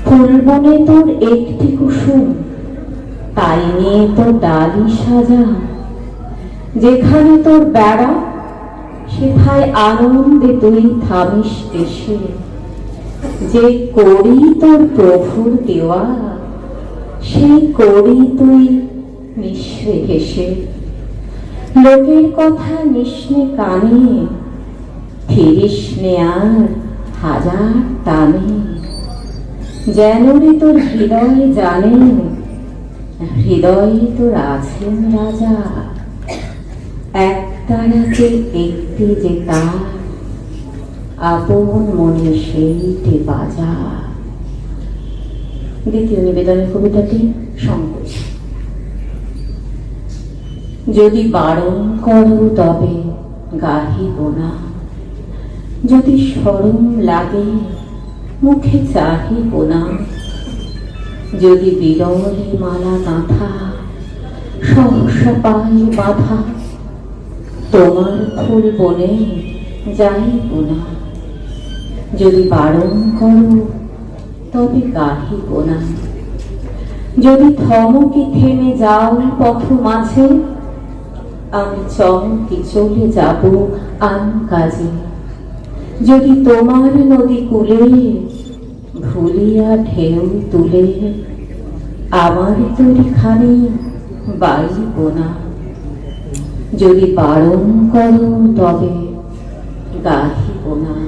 ফুলবনে তোর একটি কুসুম, তাই নিয়ে তোর ডালি সাজা। যেখানে তোর বেড়া, সেথায় আনন্দে তুই থামিস এসে। যে করি তোর প্রভুর দেওয়া, সেই করি তুই নিঃস্বে হেসে। লোকের কথা নিসনে কানে, ফিরিস নে আর হাজার টানে। যেন রে তোর হৃদয় জানে, হৃদয়ে তোর আছেন রাজা। এক তারাতে একটি যে তার, আপন মনে সেইটে বাজা। দ্বিতীয় নিবেদনের কবিতাটি সংকোচ। যদি বারণ করো তবে গাহিব না, যদি শরম লাগে মুখে চাহিব না। যদি বিরলে মালা গাঁথা সহসা পায়ে বাঁধা, তোমার ফুল বনে যাইব না। যদি বারণ করো তবে গাহিব না। যদি থমকে থেমে যাও পথ মাঝে, আমি চমকে চলে যাব আন কাজে। যদি তোমার নদী কূলে ভুলিয়া ঢেউ তুলে, আমার তরিখানি বাইব না। যদি বারণ করো তবে গাহিব না।